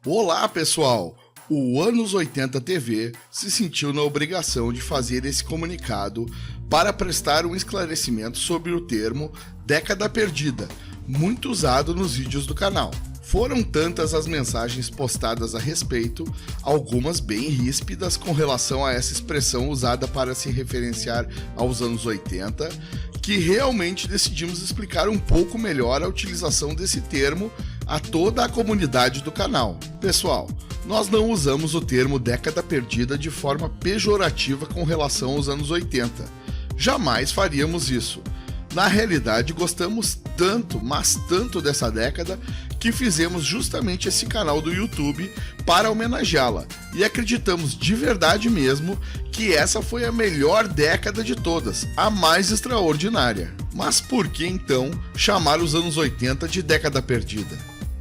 Olá, pessoal! O Anos 80 TV se sentiu na obrigação de fazer esse comunicado para prestar um esclarecimento sobre o termo década perdida, muito usado nos vídeos do canal. Foram tantas as mensagens postadas a respeito, algumas bem ríspidas com relação a essa expressão usada para se referenciar aos anos 80, que realmente decidimos explicar um pouco melhor a utilização desse termo a toda a comunidade do canal. Pessoal, nós não usamos o termo década perdida de forma pejorativa com relação aos anos 80. Jamais faríamos isso. Na realidade, gostamos tanto, mas tanto dessa década, que fizemos justamente esse canal do YouTube para homenageá-la. E acreditamos de verdade mesmo que essa foi a melhor década de todas, a mais extraordinária. Mas por que então chamar os anos 80 de década perdida?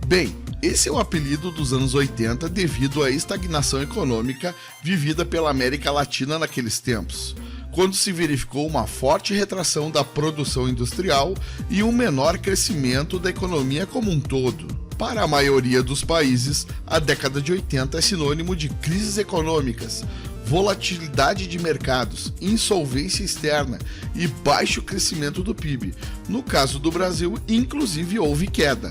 Bem, esse é o apelido dos anos 80 devido à estagnação econômica vivida pela América Latina naqueles tempos, quando se verificou uma forte retração da produção industrial e um menor crescimento da economia como um todo. Para a maioria dos países, a década de 80 é sinônimo de crises econômicas, volatilidade de mercados, insolvência externa e baixo crescimento do PIB. No caso do Brasil, inclusive houve queda.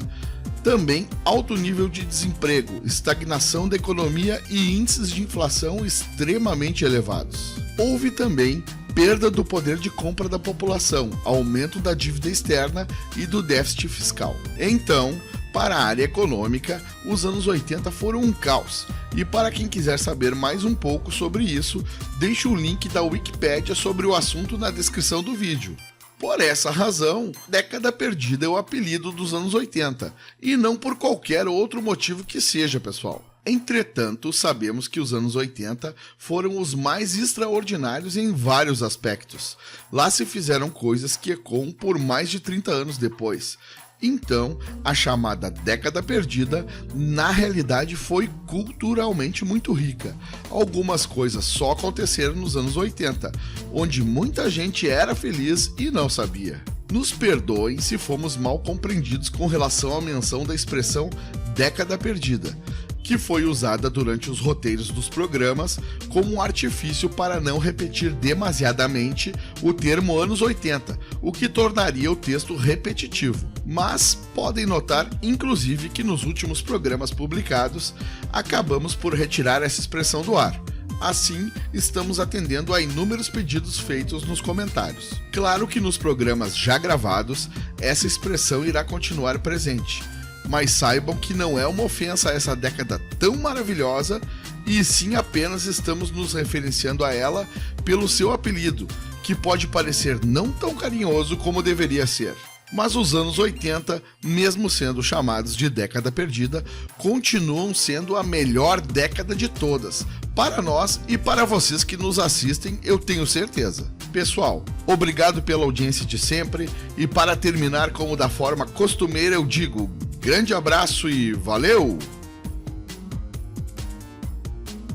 Também alto nível de desemprego, estagnação da economia e índices de inflação extremamente elevados. Houve também perda do poder de compra da população, aumento da dívida externa e do déficit fiscal. Então, para a área econômica, os anos 80 foram um caos. E para quem quiser saber mais um pouco sobre isso, deixo o link da Wikipédia sobre o assunto na descrição do vídeo. Por essa razão, década perdida é o apelido dos anos 80, e não por qualquer outro motivo que seja, pessoal. Entretanto, sabemos que os anos 80 foram os mais extraordinários em vários aspectos. Lá se fizeram coisas que ecoam por mais de 30 anos depois. Então, a chamada década perdida, na realidade, foi culturalmente muito rica. Algumas coisas só aconteceram nos anos 80, onde muita gente era feliz e não sabia. Nos perdoem se fomos mal compreendidos com relação à menção da expressão década perdida, que foi usada durante os roteiros dos programas como um artifício para não repetir demasiadamente o termo anos 80, o que tornaria o texto repetitivo. Mas podem notar, inclusive, que nos últimos programas publicados, acabamos por retirar essa expressão do ar. Assim, estamos atendendo a inúmeros pedidos feitos nos comentários. Claro que nos programas já gravados, essa expressão irá continuar presente. Mas saibam que não é uma ofensa a essa década tão maravilhosa, e sim apenas estamos nos referenciando a ela pelo seu apelido, que pode parecer não tão carinhoso como deveria ser. Mas os anos 80, mesmo sendo chamados de década perdida, continuam sendo a melhor década de todas, para nós e para vocês que nos assistem, eu tenho certeza. Pessoal, obrigado pela audiência de sempre, e para terminar como da forma costumeira eu digo, grande abraço e valeu!